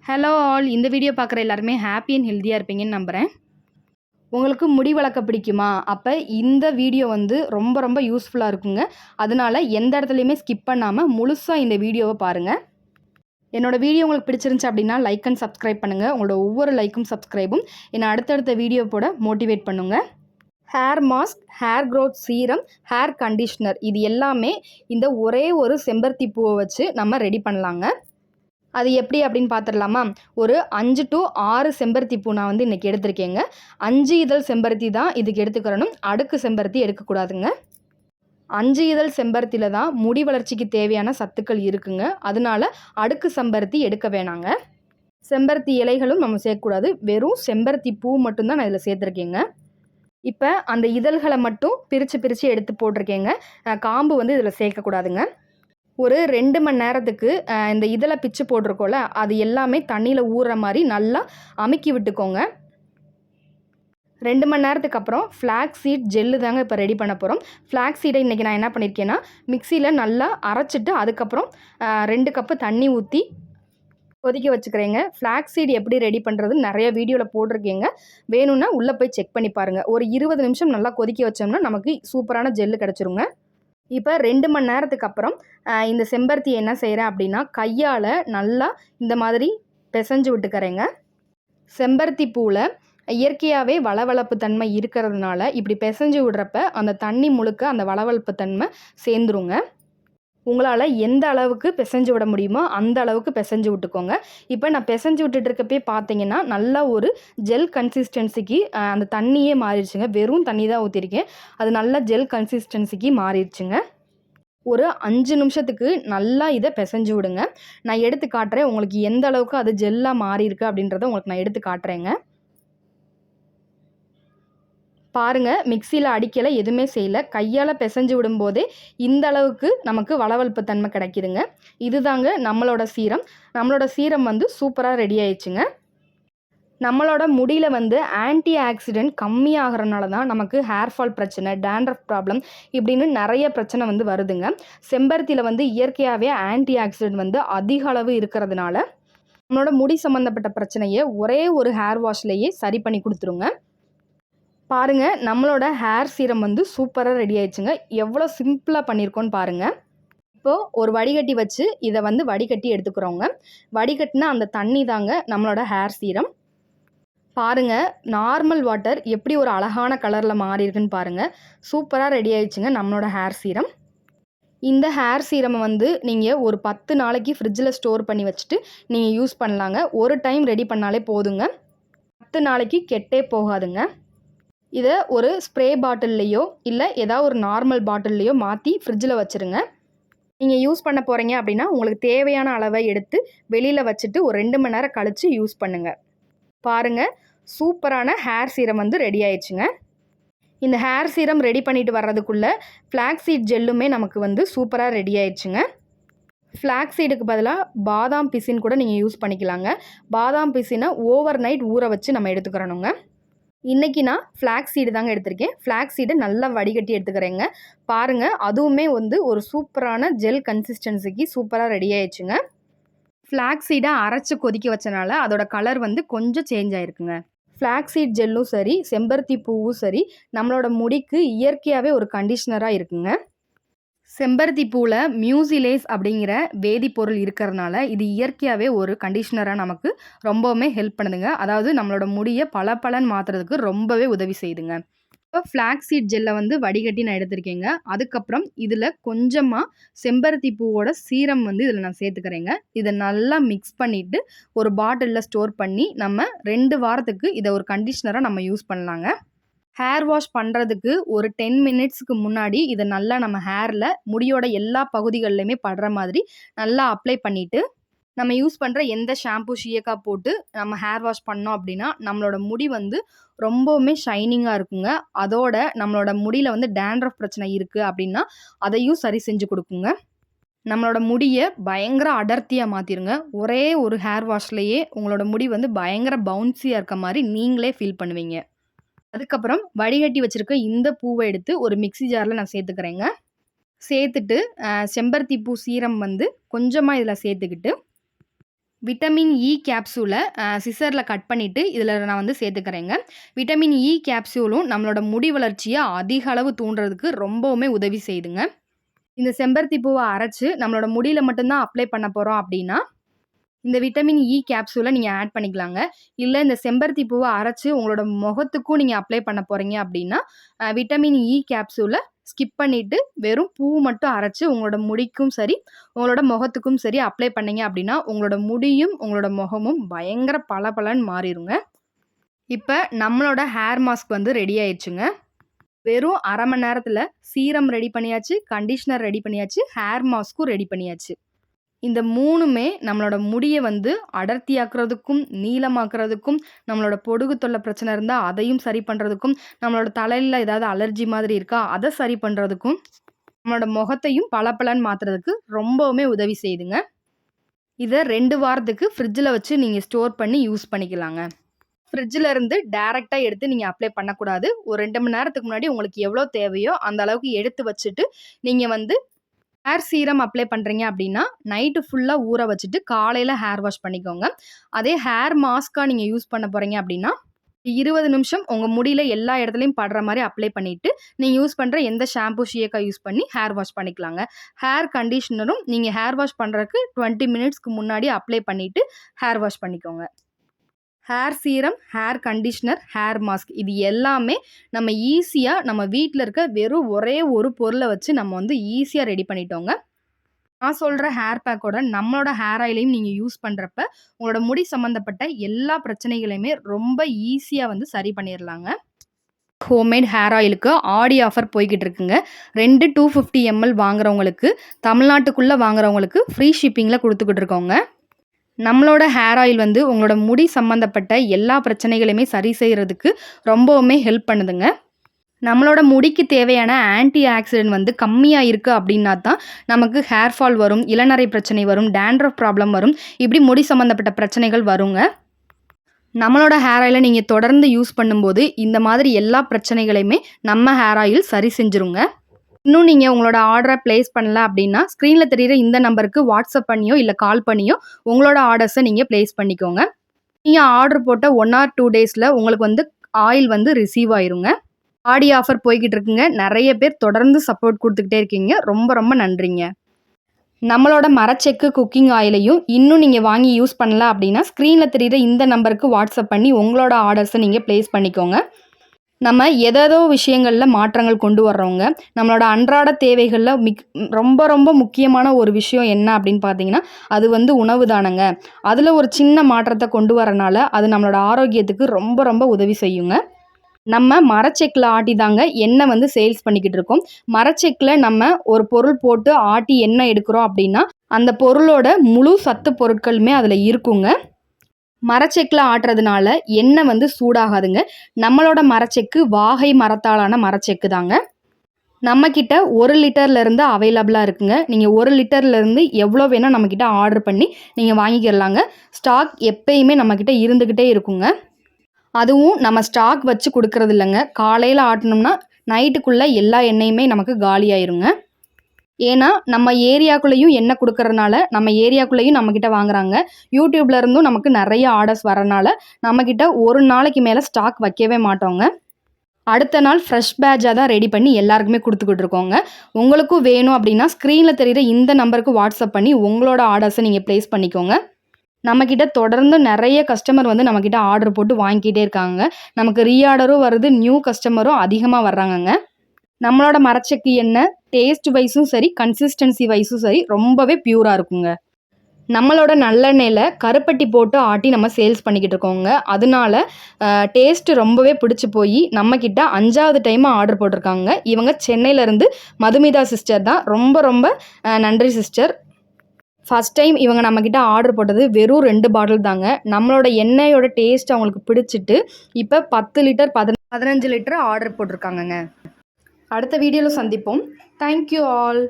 Hello all, இந்த video பார்க்குற எல்லாருமே ஹாப்பி அண்ட் ஹெல்த்தியாக இருப்பீங்கன்னு நம்புகிறேன். உங்களுக்கு முடி வளர்க்க பிடிக்குமா? அப்போ இந்த வீடியோ வந்து ரொம்ப ரொம்ப யூஸ்ஃபுல்லாக இருக்குங்க. அதனால எந்த இடத்துலையுமே ஸ்கிப் பண்ணாமல் முழுசாக இந்த வீடியோவை பாருங்கள். என்னோடய வீடியோ உங்களுக்கு பிடிச்சிருந்துச்சு அப்படின்னா லைக் அண்ட் சப்ஸ்கிரைப் பண்ணுங்கள். உங்களோட ஒவ்வொரு லைக்கும் சப்ஸ்கிரைபும் என்னை அடுத்தடுத்த வீடியோ போட மோட்டிவேட் பண்ணுங்க. Hair mask, hair growth serum, hair conditioner இது எல்லாமே இந்த ஒரே ஒரு செம்பருத்தி பூவை வச்சு நம்ம ரெடி பண்ணலாங்க. அது எப்படி அப்படின்னு பார்த்துடலாமா? ஒரு 5 to 6 செம்பருத்தி பூ நான் வந்து இன்றைக்கி எடுத்திருக்கேங்க. 5 இதழ் செம்பருத்தி தான் இதுக்கு எடுத்துக்கிறணும். அடுக்கு செம்பருத்தி எடுக்கக்கூடாதுங்க. 5 இதழ் செம்பருத்தியில் தான் முடி வளர்ச்சிக்கு தேவையான சத்துக்கள் இருக்குங்க. அதனால அடுக்கு செம்பருத்தி எடுக்க வேணாங்க. செம்பருத்தி இலைகளும் நம்ம சேர்க்கக்கூடாது. வெறும் செம்பருத்தி பூ மட்டும்தான் நான் இதில் சேர்த்துருக்கேங்க. இப்போ அந்த இதழ்களை மட்டும் பிரித்து எடுத்து போட்டிருக்கேங்க. காம்பு வந்து இதில் சேர்க்கக்கூடாதுங்க. ஒரு 2 மணி நேரத்துக்கு இந்த இதழை பிச்சு போட்டிருக்கோம்ல, அது எல்லாமே தண்ணியில் ஊறுற மாதிரி நல்லா அமுக்கி விட்டுக்கோங்க. 2 மணி நேரத்துக்கு அப்புறம் ஃப்ளாக்ஸ் சீட் ஜெல்லு தாங்க இப்போ ரெடி பண்ண போகிறோம். ஃப்ளாக்ஸ் சீடை இன்றைக்கி நான் என்ன பண்ணியிருக்கேன்னா மிக்சியில் நல்லா அரைச்சிட்டு அதுக்கப்புறம் 2 கப்பு தண்ணி ஊற்றி கொதிக்க வச்சுக்கிறேங்க. ஃப்ளாக்ஸ் சீடு எப்படி ரெடி பண்ணுறதுன்னு நிறைய வீடியோவில் போட்டிருக்கேங்க. வேணும்னா உள்ளே போய் செக் பண்ணி பாருங்கள். ஒரு 20 நிமிஷம் நல்லா கொதிக்க வச்சோம்னா நமக்கு சூப்பரான ஜெல்லு கிடச்சிருங்க. இப்போ 2 மணி நேரத்துக்கு அப்புறம் இந்த செம்பருத்தி என்ன செய்கிறேன் அப்படின்னா கையால் நல்லா இந்த மாதிரி பிசைஞ்சு விட்டுக்கிறேங்க. செம்பருத்தி பூவில் இயற்கையாகவே வளவளப்பு தன்மை இருக்கிறதுனால இப்படி பிசைஞ்சு விடுறப்ப அந்த தண்ணி முழுக்க அந்த வளவளப்பு தன்மை சேர்ந்துருங்க. உங்களால் எந்த அளவுக்கு பிசைஞ்சு விட முடியுமோ அந்த அளவுக்கு பிசைஞ்சு விட்டுக்கோங்க. இப்போ நான் பிசைஞ்சு விட்டுட்டு இருக்கப்பே பார்த்தீங்கன்னா நல்லா ஒரு ஜெல் கன்சிஸ்டன்சிக்கு அந்த தண்ணியே மாறிடுச்சுங்க. வெறும் தண்ணி தான் ஊற்றிருக்கேன். அது நல்லா ஜெல் கன்சிஸ்டன்சிக்கு மாறிடுச்சுங்க. ஒரு 5 நிமிஷத்துக்கு நல்லா இதை பிசைஞ்சு விடுங்க. நான் எடுத்து காட்டுறேன் உங்களுக்கு எந்த அளவுக்கு அது ஜெல்லாக மாறியிருக்கு அப்படின்றத உங்களுக்கு நான் எடுத்து காட்டுறேங்க. பாருங்கள், மிக்சியில் அடிக்கலை, எதுவுமே செய்யலை, கையால் பிசைஞ்சு விடும்போதே இந்த அளவுக்கு நமக்கு வளவளப்பு தன்மை கிடைக்குதுங்க. இதுதாங்க நம்மளோட சீரம். நம்மளோட சீரம் வந்து சூப்பராக ரெடி ஆயிடுச்சுங்க. நம்மளோட முடியில் வந்து ஆன்டி ஆக்சிடென்ட் கம்மியாகிறனால தான் நமக்கு ஹேர் ஃபால் பிரச்சனை, டேண்ட்ரஃப் ப்ராப்ளம் இப்படின்னு நிறைய பிரச்சனை வந்து வருதுங்க. செம்பருத்தியில் வந்து இயற்கையாகவே ஆன்டி ஆக்சிடென்ட் வந்து அதிக அளவு இருக்கிறதுனால நம்மளோட முடி சம்மந்தப்பட்ட பிரச்சனையை ஒரே ஒரு ஹேர் வாஷ்லேயே சரி பண்ணி கொடுத்துருங்க. பாருங்கள், நம்மளோட ஹேர் சீரம் வந்து சூப்பராக ரெடி ஆயிடுச்சுங்க. எவ்வளோ சிம்பிளாக பண்ணியிருக்கோன்னு பாருங்கள். இப்போது ஒரு வடிகட்டி வச்சு இதை வந்து வடிகட்டி எடுத்துக்கிறோங்க. வடிகட்டினா அந்த தண்ணி தாங்க நம்மளோட ஹேர் சீரம். பாருங்கள், நார்மல் வாட்டர் எப்படி ஒரு அழகான கலரில் மாறி இருக்குன்னு பாருங்கள். சூப்பராக ரெடி ஆயிடுச்சுங்க நம்மளோட ஹேர் சீரம். இந்த ஹேர் சீரமை வந்து நீங்கள் ஒரு 10 நாளைக்கு ஃப்ரிட்ஜில் ஸ்டோர் பண்ணி வச்சுட்டு நீங்கள் யூஸ் பண்ணலாங்க. ஒரு டைம் ரெடி பண்ணாலே போதுங்க. 10 நாளைக்கு கெட்டே போகாதுங்க. இதை ஒரு ஸ்ப்ரே பாட்டில்லையோ இல்லை ஏதாவது ஒரு நார்மல் பாட்டில்லையோ மாற்றி ஃப்ரிட்ஜில் வச்சுருங்க. நீங்கள் யூஸ் பண்ண போகிறீங்க அப்படின்னா உங்களுக்கு தேவையான அளவை எடுத்து வெளியில் வச்சுட்டு ஒரு 2 மணி நேரம் கழித்து யூஸ் பண்ணுங்கள். பாருங்கள், சூப்பரான ஹேர் சீரம் வந்து ரெடி ஆயிடுச்சுங்க. இந்த ஹேர் சீரம் ரெடி பண்ணிட்டு வர்றதுக்குள்ளே ஃப்ளாக்ஸ் சீட் ஜெல்லுமே நமக்கு வந்து சூப்பராக ரெடி ஆயிடுச்சுங்க. ஃப்ளாக்ஸ் சீடுக்கு பதிலாக பாதாம் பிசின் கூட நீங்கள் யூஸ் பண்ணிக்கலாங்க. பாதாம் பிசினை ஓவர் நைட் ஊற வச்சு நம்ம எடுத்துக்கிறணுங்க. இன்றைக்கி நான் ஃப்ளாக்ஸ் சீடு தாங்க எடுத்திருக்கேன். ஃப்ளாக்ஸ் சீடை நல்லா வடிகட்டி எடுத்துக்கிறேங்க. பாருங்கள், அதுவுமே வந்து ஒரு சூப்பரான ஜெல் கன்சிஸ்டன்சிக்கு சூப்பராக ரெடி ஆயிடுச்சுங்க. ஃப்ளாக்ஸ் சீடை அரைச்சி கொதிக்க வச்சனால அதோட கலர் வந்து கொஞ்சம் சேஞ்ச் ஆகிருக்குங்க. ஃப்ளாக்ஸ் சீட் ஜெல்லும் சரி, செம்பருத்தி பூவும் சரி, நம்மளோட முடிக்கு இயற்கையாகவே ஒரு கண்டிஷ்னராக இருக்குங்க. செம்பருத்தி பூவில் மியூசிலேஸ் அப்படிங்கிற வேதிப்பொருள் இருக்கிறதுனால இது இயற்கையாகவே ஒரு கண்டிஷ்னராக நமக்கு ரொம்பவுமே ஹெல்ப் பண்ணுதுங்க. அதாவது நம்மளோட முடியை பளபளன்னு மாற்றுறதுக்கு ரொம்பவே உதவி செய்யுதுங்க. இப்போ ஃப்ளாக்ஸ் சீட் ஜெல்லை வந்து வடிகட்டி நான் எடுத்திருக்கேங்க. அதுக்கப்புறம் இதில் கொஞ்சமாக செம்பருத்தி பூவோட சீரம் வந்து இதில் நான் சேர்த்துக்கிறேங்க. இதை நல்லா மிக்ஸ் பண்ணிவிட்டு ஒரு பாட்டிலில் ஸ்டோர் பண்ணி நம்ம 2 வாரத்துக்கு இதை ஒரு கண்டிஷ்னராக நம்ம யூஸ் பண்ணலாங்க. ஹேர் வாஷ் பண்ணுறதுக்கு ஒரு 10 மினிட்ஸுக்கு முன்னாடி இதை நல்லா நம்ம ஹேரில் முடியோட எல்லா பகுதிகள்லையுமே படுற மாதிரி நல்லா அப்ளை பண்ணிவிட்டு நம்ம யூஸ் பண்ணுற எந்த ஷாம்பு ஷியக்காய் போட்டு நம்ம ஹேர் வாஷ் பண்ணோம் அப்படின்னா நம்மளோட முடி வந்து ரொம்பவுமே ஷைனிங்காக இருக்குங்க. அதோட நம்மளோட முடியில் வந்து டேண்ட்ரஃப் பிரச்சனை இருக்குது அப்படின்னா அதையும் சரி செஞ்சு கொடுக்குங்க. நம்மளோட முடியை பயங்கர அடர்த்தியாக மாற்றிருங்க. ஒரே ஒரு ஹேர் வாஷ்லேயே உங்களோட முடி வந்து பயங்கர பவுன்சியாக இருக்க மாதிரி நீங்களே ஃபீல் பண்ணுவீங்க. அதுக்கப்புறம் வடிகட்டி வச்சுருக்க இந்த பூவை எடுத்து ஒரு மிக்ஸி ஜாரில் நான் சேர்த்துக்கிறேங்க. சேர்த்துட்டு செம்பருத்தி பூ சீரம் வந்து கொஞ்சமாக இதில் சேர்த்துக்கிட்டு விட்டமின் இ கேப்சூலை சிசரில் கட் பண்ணிவிட்டு இதில் நான் வந்து சேர்த்துக்கிறேங்க. விட்டமின் இ கேப்சூலும் நம்மளோட முடி வளர்ச்சியை அதிக அளவு தூண்டுறதுக்கு ரொம்பவுமே உதவி செய்யுதுங்க. இந்த செம்பருத்தி பூவை அரைச்சு நம்மளோட முடியில மட்டும்தான் அப்ளை பண்ண போகிறோம் அப்படின்னா இந்த விட்டமின் இ கேப்சூலை நீங்கள் ஆட் பண்ணிக்கலாங்க. இல்லை இந்த செம்பருத்தி பூவை அரைச்சு உங்களோட முகத்துக்கும் நீங்கள் அப்ளை பண்ண போகிறீங்க அப்படின்னா விட்டமின் இ கேப்சூலை ஸ்கிப் பண்ணிவிட்டு வெறும் பூ மட்டும் அரைச்சு உங்களோட முடிக்கும் சரி உங்களோட முகத்துக்கும் சரி அப்ளை பண்ணீங்க அப்படின்னா உங்களோட முடியும் உங்களோட முகமும் பயங்கர பளபளன்னு மாறிடுங்க. இப்போ நம்மளோட ஹேர் மாஸ்க் வந்து ரெடி ஆயிடுச்சுங்க. வெறும் அரை மணி நேரத்தில் சீரம் ரெடி பண்ணியாச்சு, கண்டிஷ்னர் ரெடி பண்ணியாச்சு, ஹேர் மாஸ்க்கும் ரெடி பண்ணியாச்சு. இந்த 3மே நம்மளோட முடியை வந்து அடர்த்தியாக்குறதுக்கும், நீளமாக்குறதுக்கும், நம்மளோட பொடுகு தொல்லை பிரச்சனை இருந்தால் அதையும் சரி பண்ணுறதுக்கும், நம்மளோட தலையில் ஏதாவது அலர்ஜி மாதிரி இருக்கா அதை சரி பண்ணுறதுக்கும், நம்மளோட முகத்தையும் பளபளன்னு மாற்றுறதுக்கு ரொம்பவுமே உதவி செய்யுதுங்க. இதை 2 வாரத்துக்கு ஃப்ரிட்ஜில் வச்சு நீங்கள் ஸ்டோர் பண்ணி யூஸ் பண்ணிக்கலாங்க. ஃப்ரிட்ஜில் இருந்து டேரெக்டாக எடுத்து நீங்கள் அப்ளை பண்ணக்கூடாது. ஒரு 2 மணி நேரத்துக்கு முன்னாடி உங்களுக்கு எவ்வளோ தேவையோ அந்த அளவுக்கு எடுத்து வச்சுட்டு நீங்கள் வந்து ஹேர் சீரம் அப்ளை பண்ணுறீங்க அப்படின்னா நைட்டு ஃபுல்லாக ஊற வச்சுட்டு காலையில் ஹேர் வாஷ் பண்ணிக்கோங்க. அதே ஹேர் மாஸ்க்காக நீங்கள் யூஸ் பண்ண போகிறீங்க அப்படின்னா 20 நிமிஷம் உங்கள் முடியில் எல்லா இடத்துலையும் படுற மாதிரி அப்ளை பண்ணிவிட்டு நீங்கள் யூஸ் பண்ணுற எந்த ஷாம்பு ஷியக்கா யூஸ் பண்ணி ஹேர் வாஷ் பண்ணிக்கலாங்க. ஹேர் கண்டிஷ்னரும் நீங்கள் ஹேர் வாஷ் பண்ணுறதுக்கு 20 மினிட்ஸ்க்கு முன்னாடி அப்ளை பண்ணிவிட்டு ஹேர் வாஷ் பண்ணிக்கோங்க. Hair serum, hair conditioner, hair mask இது எல்லாமே நம்ம ஈஸியாக நம்ம வீட்டில் இருக்க வெறும் ஒரே ஒரு பொருளை வச்சு நம்ம வந்து ஈஸியாக ரெடி பண்ணிட்டோங்க. நான் சொல்கிற ஹேர் பேக்கோட நம்மளோட ஹேர் ஆயிலையும் நீங்கள் யூஸ் பண்ணுறப்ப உங்களோட முடி சம்மந்தப்பட்ட எல்லா பிரச்சனைகளையுமே ரொம்ப ஈஸியாக வந்து சரி பண்ணிடலாங்க. ஹோம்மேட் ஹேர் ஆயிலுக்கு ஆடி ஆஃபர் போய்கிட்டு இருக்குங்க. 2 250 ml வாங்குறவங்களுக்கு தமிழ்நாட்டுக்குள்ளே வாங்குறவங்களுக்கு ஃப்ரீ ஷிப்பிங்கில் கொடுத்துக்கிட்டு இருக்கோங்க. நம்மளோட ஹேர் ஆயில் வந்து உங்களோட முடி சம்மந்தப்பட்ட எல்லா பிரச்சனைகளையுமே சரி செய்கிறதுக்கு ரொம்பவுமே ஹெல்ப் பண்ணுதுங்க. நம்மளோட முடிக்கு தேவையான ஆன்டி ஆக்சிடென்ட் வந்து கம்மியாக இருக்குது அப்படின்னா தான் நமக்கு ஹேர் ஃபால் வரும், இளநரை பிரச்சனை வரும், டேண்ட்ரஃப் ப்ராப்ளம் வரும், இப்படி முடி சம்மந்தப்பட்ட பிரச்சனைகள் வருங்க. நம்மளோட ஹேர் ஆயிலை நீங்கள் தொடர்ந்து யூஸ் பண்ணும்போது இந்த மாதிரி எல்லா பிரச்சனைகளையுமே நம்ம ஹேர் ஆயில் சரி செஞ்சுருங்க. இன்னும் நீங்கள் உங்களோட ஆர்டரை ப்ளேஸ் பண்ணல அப்படின்னா ஸ்க்ரீனில் தெரிகிற இந்த நம்பருக்கு வாட்ஸ்அப் பண்ணியோ இல்லை கால் பண்ணியோ உங்களோட ஆர்டர்ஸை நீங்கள் ப்ளேஸ் பண்ணிக்கோங்க. நீங்கள் ஆர்டர் போட்ட 1 or 2 டேஸில் உங்களுக்கு வந்து ஆயில் வந்து ரிசீவ் ஆயிருங்க. ஆடி ஆஃபர் போய்கிட்டு இருக்குங்க. நிறைய பேர் தொடர்ந்து சப்போர்ட் கொடுத்துக்கிட்டே இருக்கீங்க. ரொம்ப ரொம்ப நன்றிங்க. நம்மளோட மரச்செக்கு குக்கிங் ஆயிலையும் இன்னும் நீங்கள் வாங்கி யூஸ் பண்ணல அப்படின்னா ஸ்க்ரீனில் தெரிகிற இந்த நம்பருக்கு வாட்ஸ்அப் பண்ணி உங்களோட ஆர்டர்ஸை நீங்கள் ப்ளேஸ் பண்ணிக்கோங்க. நம்ம ஏதேதோ விஷயங்களில் மாற்றங்கள் கொண்டு வர்றவங்க நம்மளோட அன்றாட தேவைகளில் ரொம்ப ரொம்ப முக்கியமான ஒரு விஷயம் என்ன அப்படின்னு பார்த்தீங்கன்னா அது வந்து உணவு தானங்க. அதில் ஒரு சின்ன மாற்றத்தை கொண்டு வரனால அது நம்மளோட ஆரோக்கியத்துக்கு ரொம்ப ரொம்ப உதவி செய்யுங்க. நம்ம மரச்செக்கில் ஆட்டி தாங்க எண்ணெய் வந்து சேல்ஸ் பண்ணிக்கிட்டு இருக்கோம். மரச்செக்கில் நம்ம ஒரு பொருள் போட்டு ஆட்டி எண்ணெய் எடுக்கிறோம் அப்படின்னா அந்த பொருளோட முழு சத்து பொருட்களுமே அதில் இருக்குங்க. மரச்செக்கில் ஆட்டுறதுனால எண்ணெய் வந்து சூடாகாதுங்க. நம்மளோட மரச்செக்கு வாகை மரத்தாலான மரச்செக்கு தாங்க. நம்மக்கிட்ட 1 லிட்டர்லேருந்து அவைலபிளாக இருக்குங்க. நீங்கள் 1 லிட்டர்லேருந்து எவ்வளோ வேணால் நம்மக்கிட்ட ஆர்டர் பண்ணி நீங்கள் வாங்கிக்கிறலாங்க. ஸ்டாக் எப்பயுமே நம்மக்கிட்ட இருந்துக்கிட்டே இருக்குங்க. அதுவும் நம்ம ஸ்டாக் வச்சு கொடுக்கறது இல்லைங்க. காலையில் ஆட்டினோம்னா நைட்டுக்குள்ளே எல்லா எண்ணெயுமே நமக்கு காலியாயிருங்க. ஏன்னா நம்ம ஏரியாக்குள்ளேயும் எண்ணெய் கொடுக்கறதுனால நம்ம ஏரியாக்குள்ளேயும் நம்மக்கிட்ட வாங்குறாங்க. யூடியூப்ல இருந்தும் நமக்கு நிறைய ஆர்டர்ஸ் வரனால நம்மக்கிட்ட ஒரு நாளைக்கு மேலே ஸ்டாக் வைக்கவே மாட்டோங்க. அடுத்த நாள் ஃப்ரெஷ் பேட்சாக தான் ரெடி பண்ணி எல்லாருக்குமே கொடுத்துக்கிட்டு இருக்கோங்க. உங்களுக்கும் வேணும் அப்படின்னா ஸ்க்ரீனில் தெரிகிற இந்த நம்பருக்கு வாட்ஸ்அப் பண்ணி உங்களோட ஆர்டர்ஸை நீங்கள் ப்ளேஸ் பண்ணிக்கோங்க. நம்மக்கிட்ட தொடர்ந்து நிறைய கஸ்டமர் வந்து நம்மக்கிட்ட ஆர்டர் போட்டு வாங்கிக்கிட்டே இருக்காங்க. நமக்கு ரீஆர்டரும் வருது, நியூ கஸ்டமரும் அதிகமாக வர்றாங்கங்க. நம்மளோட மரச்செக்கு எண்ணெய் டேஸ்ட் வைஸும் சரி கன்சிஸ்டன்சி வைஸும் சரி ரொம்பவே பியூராக இருக்குங்க. நம்மளோட நல்லெண்ணெயில் கருப்பட்டி போட்டு ஆட்டி நம்ம சேல்ஸ் பண்ணிக்கிட்டு இருக்கோங்க. அதனால டேஸ்ட்டு ரொம்பவே பிடிச்சி போய் நம்மக்கிட்ட 5வது டைமாக ஆர்டர் போட்டிருக்காங்க. இவங்க சென்னையிலேருந்து மதுமிதா சிஸ்டர் தான். ரொம்ப ரொம்ப நன்றி சிஸ்டர். ஃபஸ்ட் டைம் இவங்க நம்மக்கிட்ட ஆர்டர் போட்டது வெறும் 2 பாட்டில் தாங்க. நம்மளோட எண்ணெயோட டேஸ்ட் அவங்களுக்கு பிடிச்சிட்டு இப்போ 10 லிட்டர் 15 லிட்டர் ஆர்டர் போட்டிருக்காங்கங்க. அடுத்த வீடியோவில் சந்திப்போம். Thank you all.